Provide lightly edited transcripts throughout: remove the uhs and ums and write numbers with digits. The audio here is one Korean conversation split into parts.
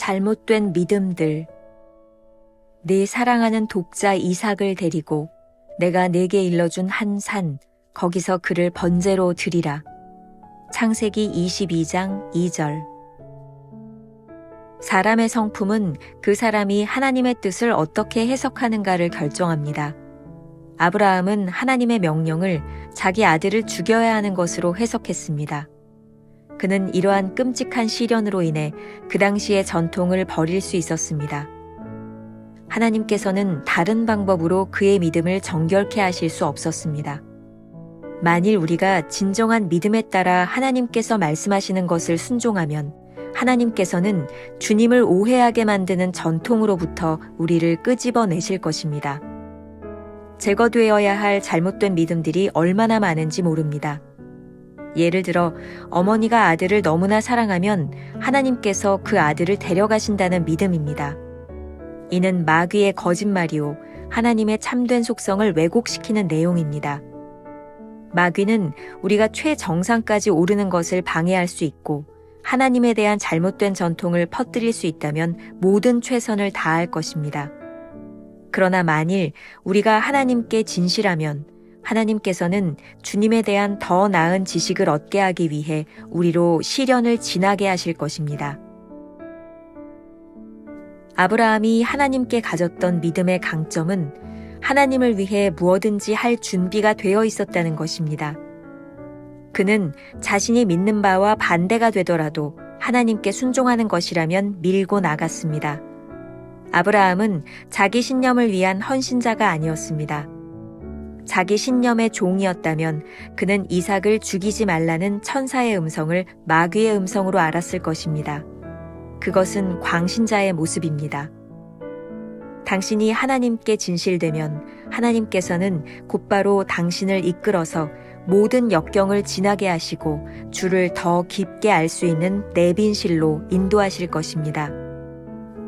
잘못된 믿음들. 네 사랑하는 독자 이삭을 데리고 내가 네게 일러준 한 산, 거기서 그를 번제로 드리라. 창세기 22장 2절. 사람의 성품은 그 사람이 하나님의 뜻을 어떻게 해석하는가를 결정합니다. 아브라함은 하나님의 명령을 자기 아들을 죽여야 하는 것으로 해석했습니다. 그는 이러한 끔찍한 시련으로 인해 그 당시의 전통을 버릴 수 있었습니다. 하나님께서는 다른 방법으로 그의 믿음을 정결케 하실 수 없었습니다. 만일 우리가 진정한 믿음에 따라 하나님께서 말씀하시는 것을 순종하면 하나님께서는 주님을 오해하게 만드는 전통으로부터 우리를 끄집어내실 것입니다. 제거되어야 할 잘못된 믿음들이 얼마나 많은지 모릅니다. 예를 들어 어머니가 아들을 너무나 사랑하면 하나님께서 그 아들을 데려가신다는 믿음입니다. 이는 마귀의 거짓말이요 하나님의 참된 속성을 왜곡시키는 내용입니다. 마귀는 우리가 최정상까지 오르는 것을 방해할 수 있고 하나님에 대한 잘못된 전통을 퍼뜨릴 수 있다면 모든 최선을 다할 것입니다. 그러나 만일 우리가 하나님께 진실하면 하나님께서는 주님에 대한 더 나은 지식을 얻게 하기 위해 우리로 시련을 지나게 하실 것입니다. 아브라함이 하나님께 가졌던 믿음의 강점은 하나님을 위해 무엇든지 할 준비가 되어 있었다는 것입니다. 그는 자신이 믿는 바와 반대가 되더라도 하나님께 순종하는 것이라면 밀고 나갔습니다. 아브라함은 자기 신념을 위한 헌신자가 아니었습니다. 자기 신념의 종이었다면 그는 이삭을 죽이지 말라는 천사의 음성을 마귀의 음성으로 알았을 것입니다. 그것은 광신자의 모습입니다. 당신이 하나님께 진실되면 하나님께서는 곧바로 당신을 이끌어서 모든 역경을 지나게 하시고 주를 더 깊게 알 수 있는 내빈실로 인도하실 것입니다.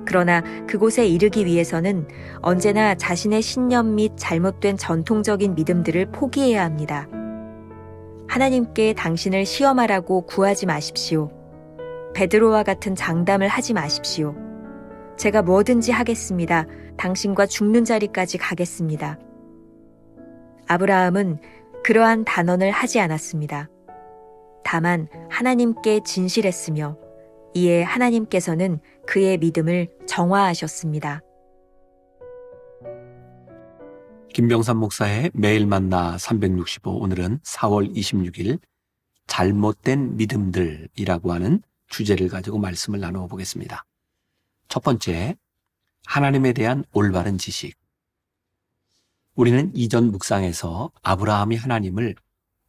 그러나 그곳에 이르기 위해서는 언제나 자신의 신념 및 잘못된 전통적인 믿음들을 포기해야 합니다. 하나님께 당신을 시험하라고 구하지 마십시오. 베드로와 같은 장담을 하지 마십시오. 제가 뭐든지 하겠습니다. 당신과 죽는 자리까지 가겠습니다. 아브라함은 그러한 단언을 하지 않았습니다. 다만 하나님께 진실했으며 이에 하나님께서는 그의 믿음을 정화하셨습니다. 김병삼 목사의 매일 만나 365, 오늘은 4월 26일 잘못된 믿음들이라고 하는 주제를 가지고 말씀을 나누어 보겠습니다. 첫 번째, 하나님에 대한 올바른 지식. 우리는 이전 묵상에서 아브라함이 하나님을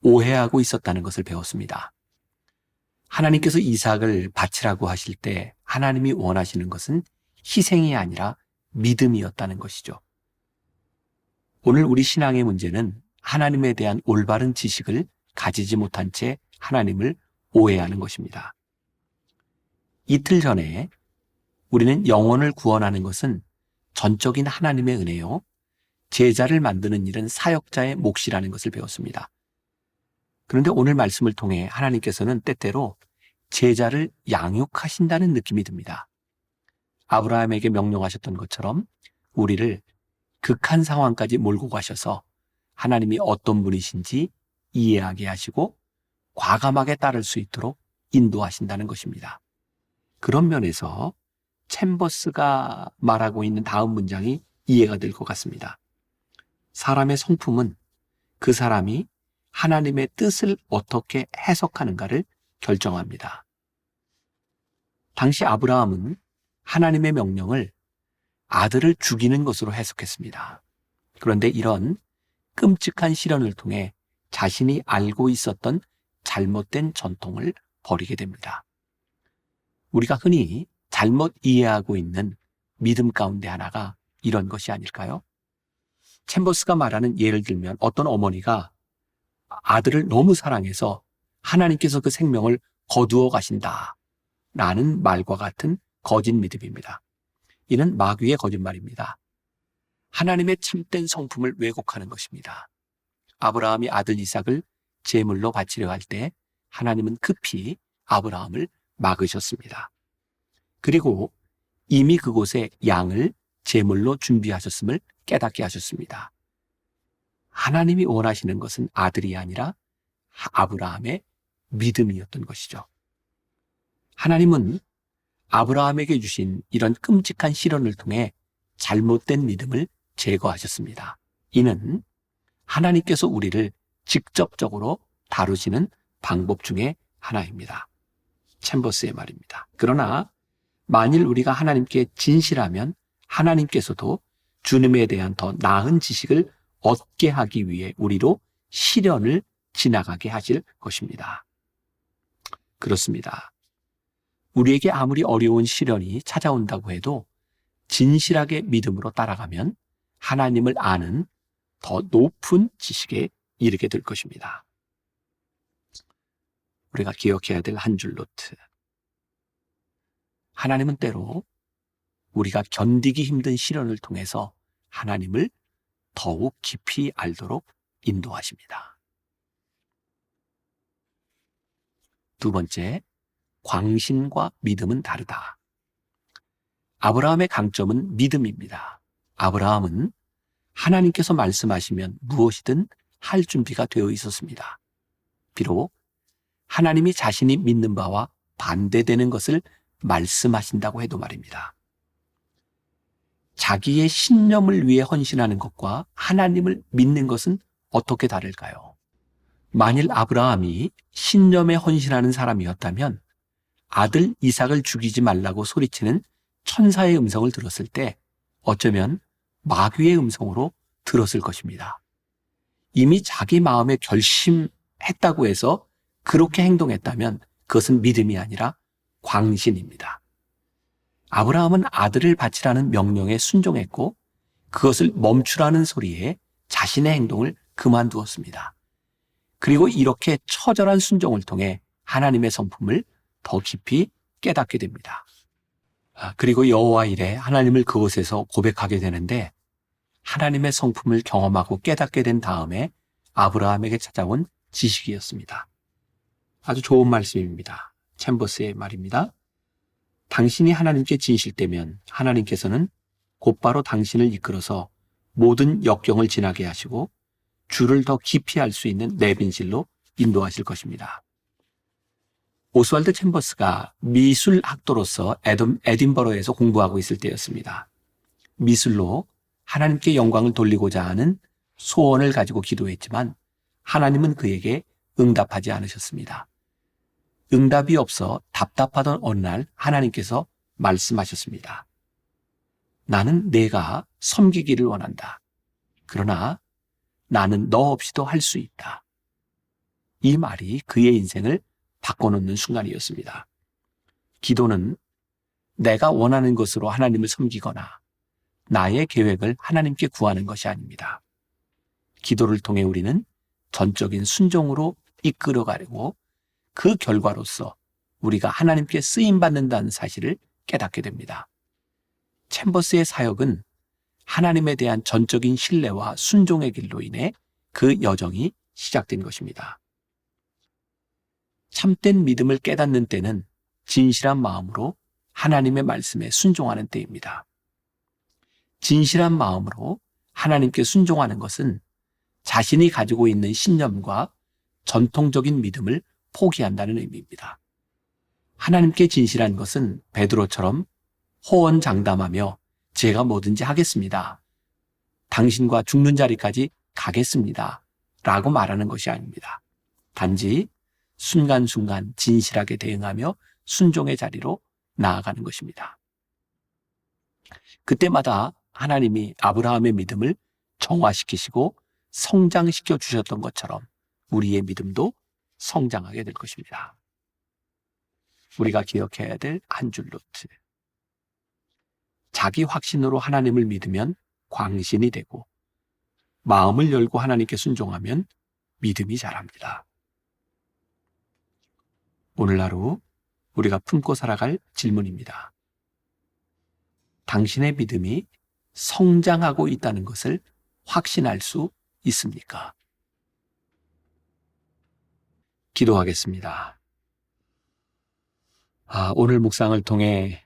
오해하고 있었다는 것을 배웠습니다. 하나님께서 이삭을 바치라고 하실 때 하나님이 원하시는 것은 희생이 아니라 믿음이었다는 것이죠. 오늘 우리 신앙의 문제는 하나님에 대한 올바른 지식을 가지지 못한 채 하나님을 오해하는 것입니다. 이틀 전에 우리는 영혼을 구원하는 것은 전적인 하나님의 은혜요, 제자를 만드는 일은 사역자의 몫이라는 것을 배웠습니다. 그런데 오늘 말씀을 통해 하나님께서는 때때로 제자를 양육하신다는 느낌이 듭니다. 아브라함에게 명령하셨던 것처럼 우리를 극한 상황까지 몰고 가셔서 하나님이 어떤 분이신지 이해하게 하시고 과감하게 따를 수 있도록 인도하신다는 것입니다. 그런 면에서 챔버스가 말하고 있는 다음 문장이 이해가 될 것 같습니다. 사람의 성품은 그 사람이 하나님의 뜻을 어떻게 해석하는가를 결정합니다. 당시 아브라함은 하나님의 명령을 아들을 죽이는 것으로 해석했습니다. 그런데 이런 끔찍한 시련을 통해 자신이 알고 있었던 잘못된 전통을 버리게 됩니다. 우리가 흔히 잘못 이해하고 있는 믿음 가운데 하나가 이런 것이 아닐까요? 챔버스가 말하는 예를 들면 어떤 어머니가 아들을 너무 사랑해서 하나님께서 그 생명을 거두어 가신다 라는 말과 같은 거짓 믿음입니다. 이는 마귀의 거짓말입니다. 하나님의 참된 성품을 왜곡하는 것입니다. 아브라함이 아들 이삭을 제물로 바치려 할 때 하나님은 급히 아브라함을 막으셨습니다. 그리고 이미 그곳에 양을 제물로 준비하셨음을 깨닫게 하셨습니다. 하나님이 원하시는 것은 아들이 아니라 아브라함의 믿음이었던 것이죠. 하나님은 아브라함에게 주신 이런 끔찍한 시련을 통해 잘못된 믿음을 제거하셨습니다. 이는 하나님께서 우리를 직접적으로 다루시는 방법 중에 하나입니다. 챔버스의 말입니다. 그러나 만일 우리가 하나님께 진실하면 하나님께서도 주님에 대한 더 나은 지식을 얻게 하기 위해 우리로 시련을 지나가게 하실 것입니다. 그렇습니다. 우리에게 아무리 어려운 시련이 찾아온다고 해도 진실하게 믿음으로 따라가면 하나님을 아는 더 높은 지식에 이르게 될 것입니다. 우리가 기억해야 될 한 줄 노트. 하나님은 때로 우리가 견디기 힘든 시련을 통해서 하나님을 더욱 깊이 알도록 인도하십니다. 두 번째, 광신과 믿음은 다르다. 아브라함의 강점은 믿음입니다. 아브라함은 하나님께서 말씀하시면 무엇이든 할 준비가 되어 있었습니다. 비록 하나님이 자신이 믿는 바와 반대되는 것을 말씀하신다고 해도 말입니다. 자기의 신념을 위해 헌신하는 것과 하나님을 믿는 것은 어떻게 다를까요? 만일 아브라함이 신념에 헌신하는 사람이었다면 아들 이삭을 죽이지 말라고 소리치는 천사의 음성을 들었을 때 어쩌면 마귀의 음성으로 들었을 것입니다. 이미 자기 마음에 결심했다고 해서 그렇게 행동했다면 그것은 믿음이 아니라 광신입니다. 아브라함은 아들을 바치라는 명령에 순종했고 그것을 멈추라는 소리에 자신의 행동을 그만두었습니다. 그리고 이렇게 처절한 순종을 통해 하나님의 성품을 더 깊이 깨닫게 됩니다. 그리고 여호와 이래 하나님을 그곳에서 고백하게 되는데 하나님의 성품을 경험하고 깨닫게 된 다음에 아브라함에게 찾아온 지식이었습니다. 아주 좋은 말씀입니다. 챔버스의 말입니다. 당신이 하나님께 진실되면 하나님께서는 곧바로 당신을 이끌어서 모든 역경을 지나게 하시고 주를 더 깊이 알 수 있는 내빈실로 인도하실 것입니다. 오스왈드 챔버스가 미술 학도로서 에딘버러에서 공부하고 있을 때였습니다. 미술로 하나님께 영광을 돌리고자 하는 소원을 가지고 기도했지만 하나님은 그에게 응답하지 않으셨습니다. 응답이 없어 답답하던 어느 날 하나님께서 말씀하셨습니다. 나는 내가 섬기기를 원한다. 그러나 나는 너 없이도 할 수 있다. 이 말이 그의 인생을 바꿔놓는 순간이었습니다. 기도는 내가 원하는 것으로 하나님을 섬기거나 나의 계획을 하나님께 구하는 것이 아닙니다. 기도를 통해 우리는 전적인 순종으로 이끌어가려고 그 결과로서 우리가 하나님께 쓰임받는다는 사실을 깨닫게 됩니다. 챔버스의 사역은 하나님에 대한 전적인 신뢰와 순종의 길로 인해 그 여정이 시작된 것입니다. 참된 믿음을 깨닫는 때는 진실한 마음으로 하나님의 말씀에 순종하는 때입니다. 진실한 마음으로 하나님께 순종하는 것은 자신이 가지고 있는 신념과 전통적인 믿음을 포기한다는 의미입니다. 하나님께 진실한 것은 베드로처럼 호언장담하며 제가 뭐든지 하겠습니다. 당신과 죽는 자리까지 가겠습니다. 라고 말하는 것이 아닙니다. 단지 순간순간 진실하게 대응하며 순종의 자리로 나아가는 것입니다. 그때마다 하나님이 아브라함의 믿음을 정화시키시고 성장시켜 주셨던 것처럼 우리의 믿음도 성장하게 될 것입니다. 우리가 기억해야 될 한 줄 노트. 자기 확신으로 하나님을 믿으면 광신이 되고 마음을 열고 하나님께 순종하면 믿음이 자랍니다. 오늘 하루 우리가 품고 살아갈 질문입니다. 당신의 믿음이 성장하고 있다는 것을 확신할 수 있습니까? 기도하겠습니다. 오늘 묵상을 통해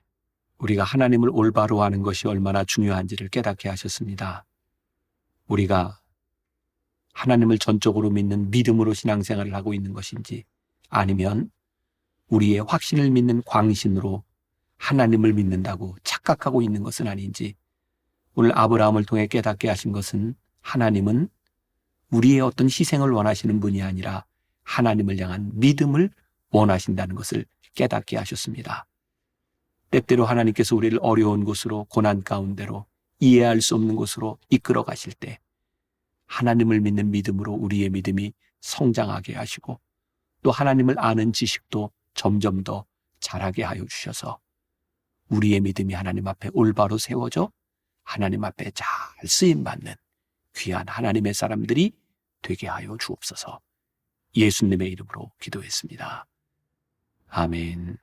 우리가 하나님을 올바로 아는 것이 얼마나 중요한지를 깨닫게 하셨습니다. 우리가 하나님을 전적으로 믿는 믿음으로 신앙생활을 하고 있는 것인지, 아니면 우리의 확신을 믿는 광신으로 하나님을 믿는다고 착각하고 있는 것은 아닌지, 오늘 아브라함을 통해 깨닫게 하신 것은 하나님은 우리의 어떤 희생을 원하시는 분이 아니라 하나님을 향한 믿음을 원하신다는 것을 깨닫게 하셨습니다. 때때로 하나님께서 우리를 어려운 곳으로, 고난 가운데로, 이해할 수 없는 곳으로 이끌어 가실 때 하나님을 믿는 믿음으로 우리의 믿음이 성장하게 하시고, 또 하나님을 아는 지식도 점점 더 자라게 하여 주셔서 우리의 믿음이 하나님 앞에 올바로 세워져 하나님 앞에 잘 쓰임받는 귀한 하나님의 사람들이 되게 하여 주옵소서. 예수님의 이름으로 기도했습니다. 아멘.